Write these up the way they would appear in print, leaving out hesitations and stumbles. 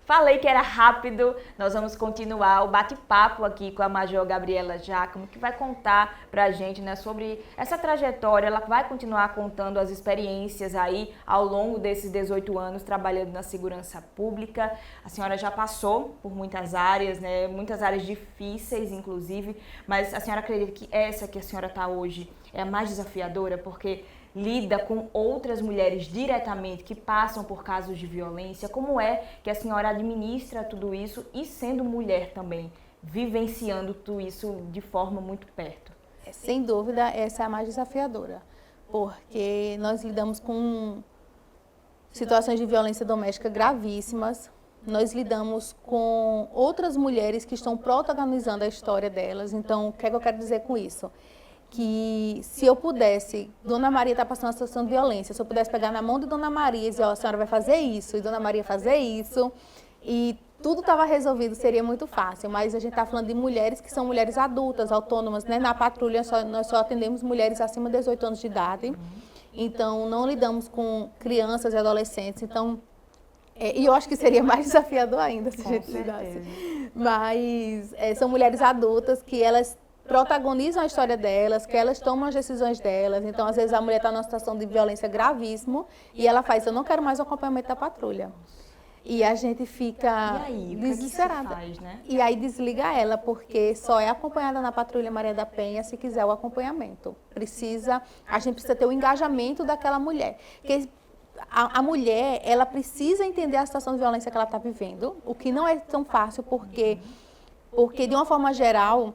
Falei que era rápido, nós vamos continuar o bate-papo aqui com a Major Gabriela Giacomo, que vai contar pra gente, né, sobre essa trajetória. Ela vai continuar contando as experiências aí ao longo desses 18 anos trabalhando na segurança pública. A senhora já passou por muitas áreas, né, muitas áreas difíceis, inclusive, mas a senhora acredita que essa que a senhora está hoje é a mais desafiadora, porque lida com outras mulheres diretamente que passam por casos de violência? Como é que a senhora administra tudo isso e sendo mulher também, vivenciando tudo isso de forma muito perto? Sem dúvida, essa é a mais desafiadora, porque nós lidamos com situações de violência doméstica gravíssimas, nós lidamos com outras mulheres que estão protagonizando a história delas. Então, o que é que eu quero dizer com isso? Que se eu pudesse, Dona Maria está passando uma situação de violência, se eu pudesse pegar na mão de Dona Maria e dizer, ó, a senhora vai fazer isso, e Dona Maria fazer isso, e tudo estava resolvido, seria muito fácil. Mas a gente está falando de mulheres que são mulheres adultas, autônomas, né? Na patrulha nós só atendemos mulheres acima de 18 anos de idade, então não lidamos com crianças e adolescentes. Então, e eu acho que seria mais desafiador ainda se a gente lidasse. Mas são mulheres adultas que elas protagonizam a história delas, que elas tomam as decisões delas. Então, às vezes, a mulher está numa situação de violência gravíssima e ela faz, eu não quero mais o acompanhamento da patrulha. E a gente fica desesperada. Faz, né? E aí desliga ela, porque só é acompanhada na Patrulha Maria da Penha se quiser o acompanhamento. A gente precisa ter o engajamento daquela mulher. Porque a mulher, ela precisa entender a situação de violência que ela está vivendo, o que não é tão fácil, porque de uma forma geral,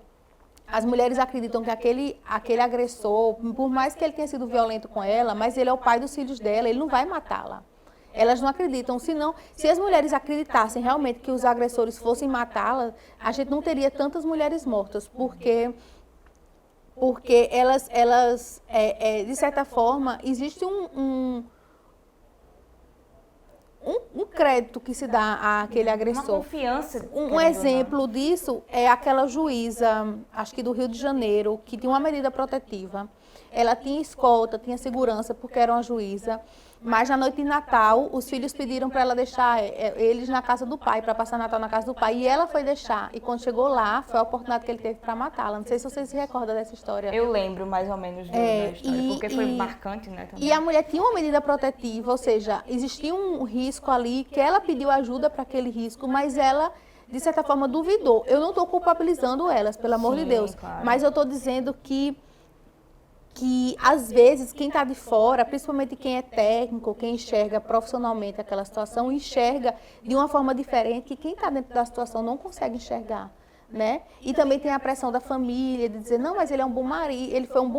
as mulheres acreditam que aquele agressor, por mais que ele tenha sido violento com ela, mas ele é o pai dos filhos dela, ele não vai matá-la. Elas não acreditam, senão, se as mulheres acreditassem realmente que os agressores fossem matá-la, a gente não teria tantas mulheres mortas, porque elas de certa forma, existe um crédito que se dá àquele agressor. Uma confiança. Um exemplo disso é aquela juíza, acho que do Rio de Janeiro, que tinha uma medida protetiva. Ela tinha escolta, tinha segurança, porque era uma juíza. Mas na noite de Natal, os filhos pediram para ela deixar eles na casa do pai, para passar Natal na casa do pai. E ela foi deixar. E quando chegou lá, foi a oportunidade que ele teve para matá-la. Não sei se você se recorda dessa história. Eu lembro mais ou menos da história, porque foi marcante, né? Também. E a mulher tinha uma medida protetiva, ou seja, existia um risco ali, que ela pediu ajuda para aquele risco, mas ela, de certa forma, duvidou. Eu não estou culpabilizando elas, pelo amor de Deus. Claro. Mas eu estou dizendo que às vezes, quem está de fora, principalmente quem é técnico, quem enxerga profissionalmente aquela situação, enxerga de uma forma diferente que quem está dentro da situação não consegue enxergar, né? E também tem a pressão da família, de dizer, não, mas ele é um bom marido, ele é um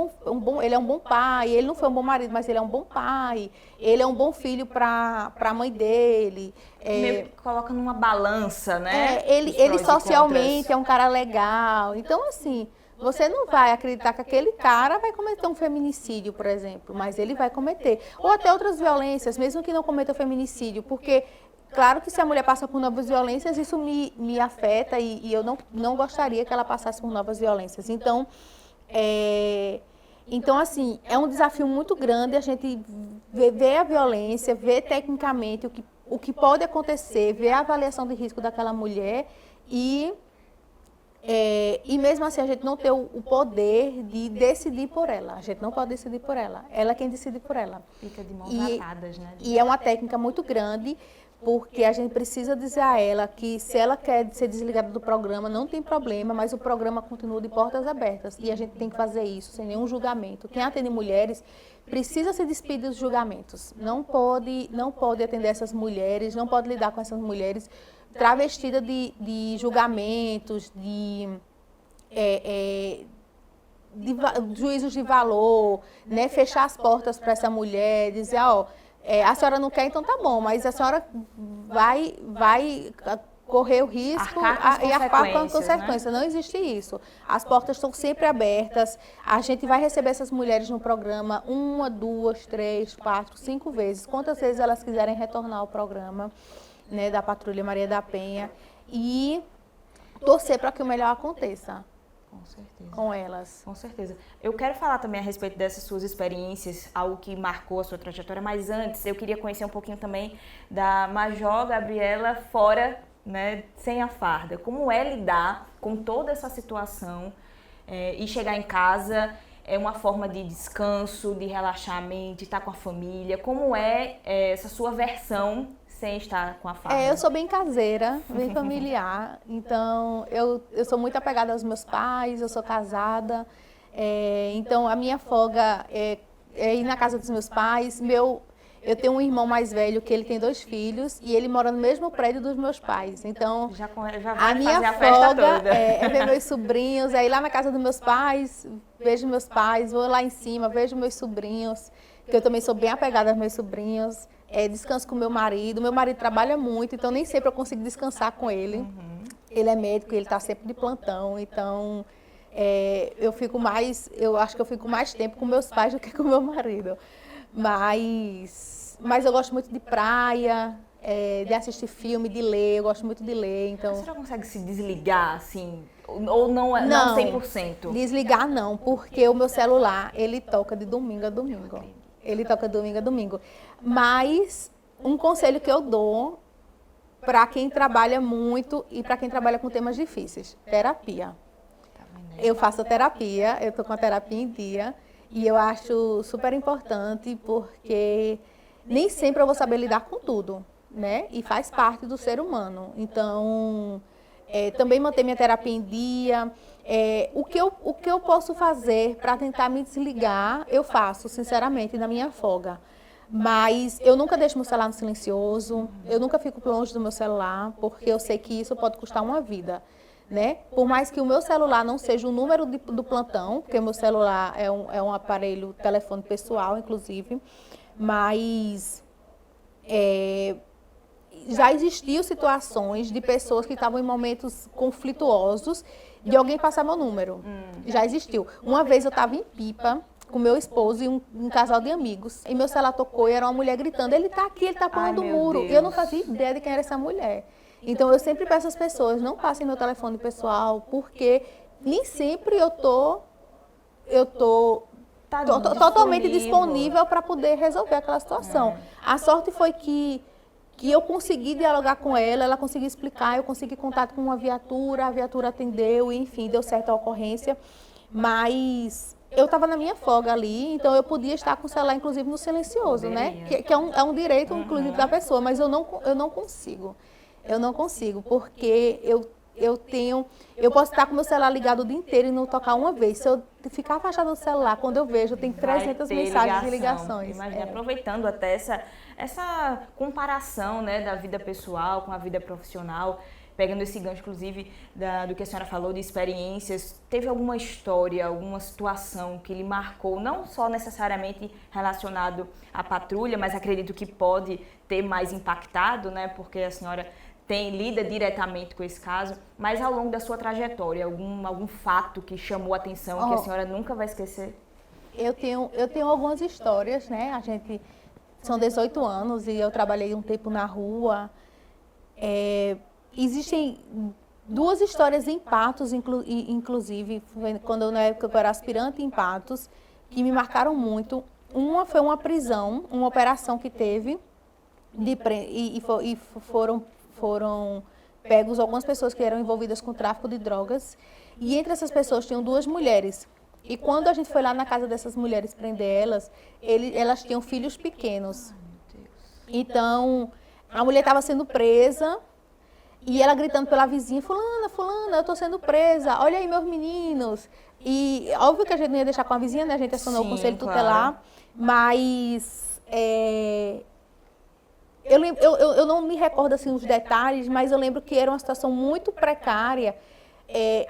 bom pai, ele não foi um bom marido, mas ele é um bom pai, ele é um bom filho para a mãe dele. Meio que coloca numa balança, né? Ele socialmente é um cara legal, então assim... Você não vai acreditar que aquele cara vai cometer um feminicídio, por exemplo, mas ele vai cometer. Ou até outras violências, mesmo que não cometa feminicídio, porque, claro que se a mulher passa por novas violências, isso me afeta e eu não gostaria que ela passasse por novas violências. Então, assim, é um desafio muito grande a gente ver a violência, ver tecnicamente o que pode acontecer, ver a avaliação de risco daquela mulher e mesmo assim a gente não tem o poder de decidir por ela. A gente não pode decidir por ela. Ela é quem decide por ela. Fica de mãos atadas, né? E é uma técnica muito grande, porque a gente precisa dizer a ela que se ela quer ser desligada do programa, não tem problema, mas o programa continua de portas abertas. E a gente tem que fazer isso sem nenhum julgamento. Quem atende mulheres precisa se despedir dos julgamentos. Não pode atender essas mulheres, não pode lidar com essas mulheres travestida de julgamentos, de juízos de valor, né? Fechar as portas para essa mulher, dizer, ó, a senhora não quer, então tá bom, mas a senhora vai correr o risco e arcar com as consequências. Né? Não existe isso. As portas estão sempre abertas, a gente vai receber essas mulheres no programa 1, 2, 3, 4, 5 vezes, quantas vezes elas quiserem retornar ao programa. Né, da Patrulha Maria da Penha, e torcer para que o melhor aconteça. Com certeza. com elas. Com certeza. Eu quero falar também a respeito dessas suas experiências, algo que marcou a sua trajetória, mas antes eu queria conhecer um pouquinho também da Major Gabriela fora, né, sem a farda. Como é lidar com toda essa situação e chegar em casa é uma forma de descanso, de relaxamento, de estar com a família? Como é essa sua versão sem estar com a farda? Eu sou bem caseira, bem familiar, então eu sou muito apegada aos meus pais, eu sou casada, então a minha folga é ir na casa dos meus pais. Eu tenho um irmão mais velho que ele tem 2 filhos e ele mora no mesmo prédio dos meus pais, então Já vai a minha fazer a festa folga toda. é ver meus sobrinhos, é ir lá na casa dos meus pais, vejo meus pais, vou lá em cima, vejo meus sobrinhos, que eu também sou bem apegada aos meus sobrinhos. Descanso com meu marido trabalha muito, então nem sempre eu consigo descansar com ele. Uhum. Ele é médico, ele está sempre de plantão, então eu acho que eu fico mais tempo com meus pais do que com meu marido. Mas eu gosto muito de praia, de assistir filme, de ler, eu gosto muito de ler, então... Você já consegue se desligar, assim, ou não 100%? Desligar não, porque o meu celular, ele toca de domingo a domingo. Ele toca de domingo a domingo. Mas um conselho que eu dou para quem trabalha muito e para quem trabalha com temas difíceis: terapia. Eu faço terapia, eu estou com a terapia em dia e eu acho super importante porque nem sempre eu vou saber lidar com tudo, né? E faz parte do ser humano. Então, também manter minha terapia em dia. O que eu posso fazer para tentar me desligar, eu faço, sinceramente, na minha folga. Mas eu nunca deixo meu celular no silencioso, eu nunca fico longe do meu celular, porque eu sei que isso pode custar uma vida, né? Por mais que o meu celular não seja o número do plantão, porque o meu celular é um aparelho telefone pessoal, inclusive, mas já existiu situações de pessoas que estavam em momentos conflituosos de alguém passar meu número. Já existiu. Uma vez eu estava em Pipa com meu esposo e um casal de amigos. E meu celular tocou e era uma mulher gritando: ele está aqui, ele está pulando o muro. E eu não fazia ideia de quem era essa mulher. Então eu sempre peço às pessoas: não passem meu telefone pessoal, porque nem sempre eu tô totalmente disponível para poder resolver aquela situação. A sorte foi que eu consegui dialogar com ela, ela conseguiu explicar, eu consegui contato com uma viatura, a viatura atendeu, enfim, deu certo a ocorrência. Mas eu estava na minha folga ali, então eu podia estar com o celular, inclusive, no silencioso, né? Que é um direito, inclusive, da pessoa, mas eu não consigo. Eu não consigo, porque eu posso estar com o meu celular ligado o dia inteiro e não tocar uma vez. Se eu ficar afastada do celular, quando eu vejo, eu tenho 300 mensagens e ligações. Imagina, aproveitando até essa comparação, né, da vida pessoal com a vida profissional, pegando esse gancho, inclusive, do que a senhora falou, de experiências, teve alguma história, alguma situação que lhe marcou, não só necessariamente relacionado à patrulha, mas acredito que pode ter mais impactado, né, porque a senhora lida diretamente com esse caso, mas ao longo da sua trajetória, algum fato que chamou a atenção, que a senhora nunca vai esquecer? Eu tenho algumas histórias, né? São 18 anos e eu trabalhei um tempo na rua. Existem 2 histórias em Patos, inclusive, quando na época eu era aspirante em Patos, que me marcaram muito. Uma foi uma prisão, uma operação que teve, e foram pegos algumas pessoas que eram envolvidas com tráfico de drogas, e entre essas pessoas tinham 2 mulheres. E quando a gente foi lá na casa dessas mulheres prender elas tinham filhos pequenos. Então, a mulher estava sendo presa e ela gritando pela vizinha: fulana, eu estou sendo presa, olha aí meus meninos. E óbvio que a gente não ia deixar com a vizinha, né? A gente acionou o conselho tutelar, mas eu não me recordo assim os detalhes, mas eu lembro que era uma situação muito precária.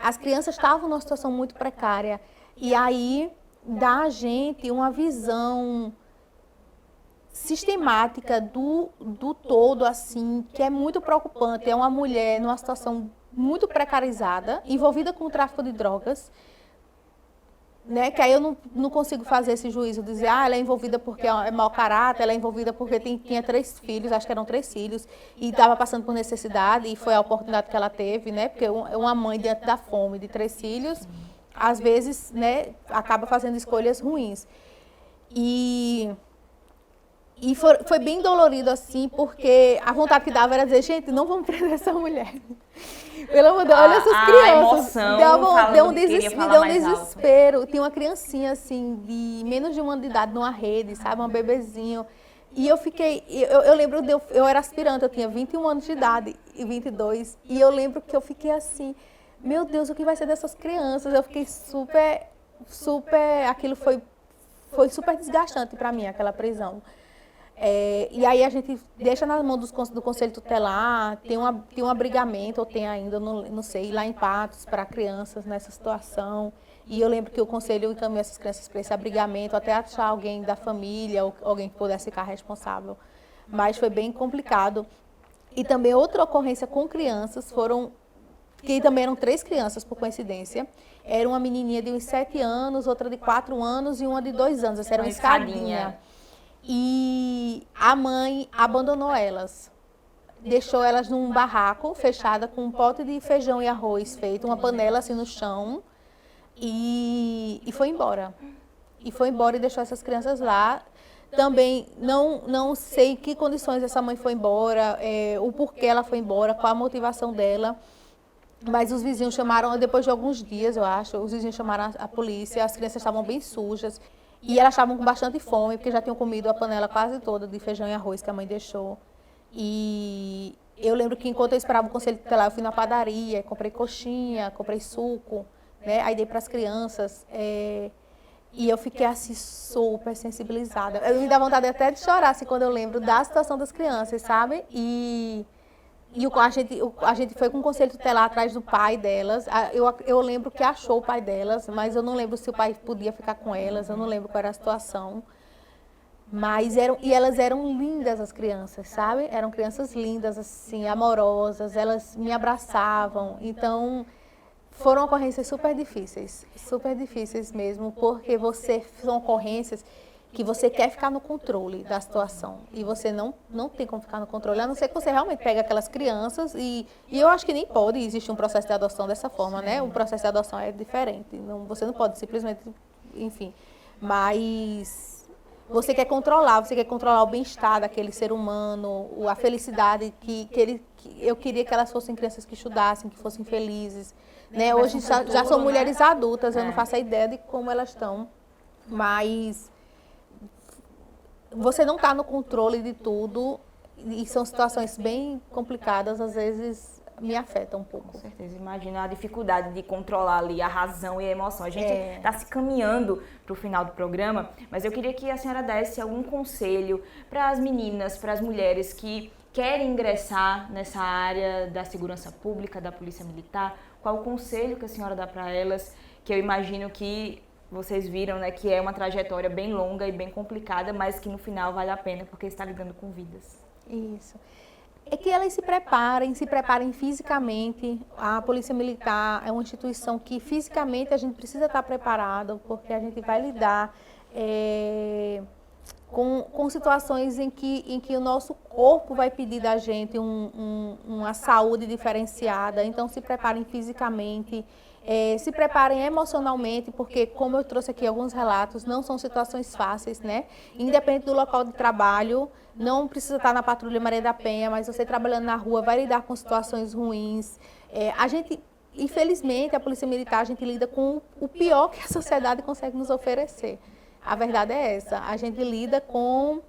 As crianças estavam numa situação muito precária. E aí dá a gente uma visão sistemática do todo, assim, que é muito preocupante. É uma mulher numa situação muito precarizada, envolvida com o tráfico de drogas, né? Que aí eu não consigo fazer esse juízo, dizer: ela é envolvida porque é mau caráter, ela é envolvida porque tinha 3 filhos, acho que eram 3 filhos, e estava passando por necessidade, e foi a oportunidade que ela teve, né? Porque uma mãe diante da fome de 3 filhos, às vezes, né, acaba fazendo escolhas ruins. E foi bem dolorido, assim, porque a vontade que dava era dizer, gente, não vamos prender essa mulher. Pelo amor de Deus, olha essas crianças. Me deu um desespero. Tinha uma criancinha, assim, de menos de 1 ano de idade numa rede, sabe? Um bebezinho. E eu fiquei, eu lembro, eu era aspirante, eu tinha 21 anos de idade e 22. E eu lembro que eu fiquei assim, meu Deus, o que vai ser dessas crianças? Eu fiquei aquilo foi super desgastante para mim, aquela prisão. E aí a gente deixa nas mãos do Conselho Tutelar, tem um abrigamento, ou tem ainda, não sei, lá em Patos, para crianças nessa situação. E eu lembro que o Conselho encaminhou essas crianças para esse abrigamento, até achar alguém da família, ou alguém que pudesse ficar responsável. Mas foi bem complicado. E também outra ocorrência com crianças que também eram 3 crianças, por coincidência. Era uma menininha de uns 7 anos, outra de 4 anos e uma de 2 anos. Essa era uma escadinha. E a mãe abandonou elas. Deixou elas num barraco, fechada, com um pote de feijão e arroz feito, uma panela assim no chão. E foi embora. E foi embora e deixou essas crianças lá. Também não sei em que condições essa mãe foi embora, o porquê ela foi embora, qual a motivação dela. Mas os vizinhos chamaram, depois de alguns dias, eu acho, os vizinhos chamaram a polícia, as crianças estavam bem sujas. E elas estavam com bastante fome, porque já tinham comido a panela quase toda de feijão e arroz que a mãe deixou. E eu lembro que enquanto eu esperava o Conselho Tutelar, eu fui na padaria, comprei coxinha, comprei suco, né? Aí dei para as crianças. E eu fiquei assim super sensibilizada. Me dá vontade até de chorar assim, quando eu lembro da situação das crianças, sabe? E a gente foi com o Conselho Tutelar atrás do pai delas. Eu lembro que achou o pai delas, mas eu não lembro se o pai podia ficar com elas, eu não lembro qual era a situação. Mas elas eram lindas, as crianças, sabe? Eram crianças lindas, assim, amorosas, elas me abraçavam. Então, foram ocorrências super difíceis mesmo, porque são ocorrências que você quer ficar no controle da situação e você não tem como ficar no controle, a não ser que você realmente pegue aquelas crianças e eu acho que nem pode existir um processo de adoção dessa forma, né? Um processo de adoção é diferente, você não pode simplesmente, enfim, mas você quer controlar o bem-estar daquele ser humano, a felicidade que eu queria que elas fossem crianças que estudassem, que fossem felizes, né? Hoje já são mulheres adultas, eu não faço a ideia de como elas estão, mas você não está no controle de tudo e são situações bem complicadas, às vezes me afetam um pouco. Com certeza, imagina a dificuldade de controlar ali a razão e a emoção. A gente está se caminhando para o final do programa, mas eu queria que a senhora desse algum conselho para as meninas, para as mulheres que querem ingressar nessa área da segurança pública, da polícia militar. Qual o conselho que a senhora dá para elas, que eu imagino que vocês viram, né, que é uma trajetória bem longa e bem complicada, mas que no final vale a pena porque está lidando com vidas. Isso. É que elas se preparem fisicamente. A Polícia Militar é uma instituição que fisicamente a gente precisa estar preparado, porque a gente vai lidar com situações em que o nosso corpo vai pedir da gente uma saúde diferenciada. Então, se preparem fisicamente. Se preparem emocionalmente, porque, como eu trouxe aqui alguns relatos, não são situações fáceis, né? Independente do local de trabalho, não precisa estar na Patrulha Maria da Penha, mas você trabalhando na rua vai lidar com situações ruins. Infelizmente, a Polícia Militar, a gente lida com o pior que a sociedade consegue nos oferecer. A verdade é essa, a gente lida com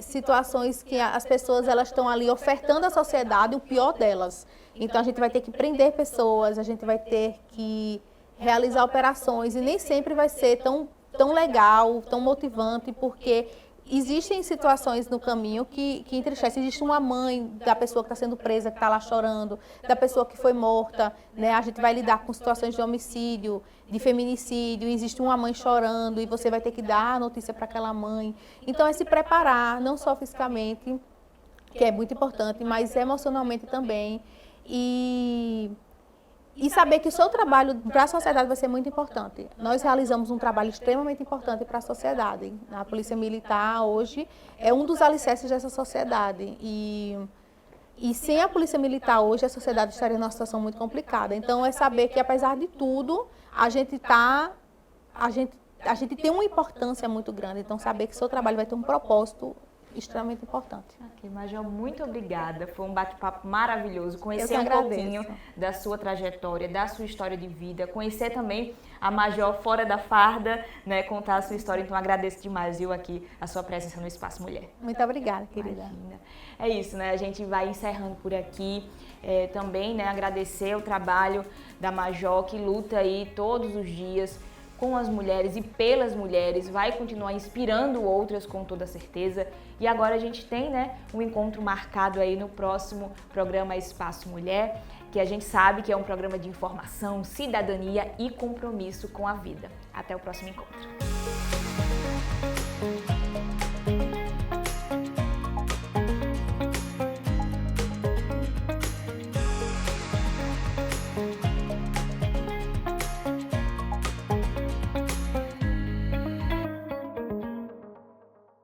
situações que as pessoas elas estão ali ofertando à sociedade o pior delas. Então, a gente vai ter que prender pessoas, a gente vai ter que realizar operações e nem sempre vai ser tão legal, tão motivante, porque existem situações no caminho que entristecem. Existe uma mãe da pessoa que está sendo presa, que está lá chorando, da pessoa que foi morta, né? A gente vai lidar com situações de homicídio, de feminicídio, existe uma mãe chorando e você vai ter que dar a notícia para aquela mãe. Então, é se preparar, não só fisicamente, que é muito importante, mas emocionalmente também. E saber que o seu trabalho para a sociedade vai ser muito importante. Nós realizamos um trabalho extremamente importante para a sociedade. A Polícia Militar hoje é um dos alicerces dessa sociedade. E E sem a Polícia Militar hoje, a sociedade estaria numa situação muito complicada. Então, é saber que, apesar de tudo, a gente tem uma importância muito grande. Então, saber que seu trabalho vai ter um propósito extremamente importante. Ok, Major, muito obrigada. Foi um bate-papo maravilhoso. Conhecer um pouquinho da sua trajetória, da sua história de vida, conhecer também a Major fora da farda, né, contar a sua história. Então, agradeço demais, viu, aqui a sua presença no Espaço Mulher. Muito obrigada, querida. Imagina. É isso, né? A gente vai encerrando por aqui. Também, né, agradecer o trabalho da Major, que luta aí todos os dias com as mulheres e pelas mulheres, vai continuar inspirando outras com toda certeza. E agora a gente tem, né, um encontro marcado aí no próximo programa Espaço Mulher, que a gente sabe que é um programa de informação, cidadania e compromisso com a vida. Até o próximo encontro.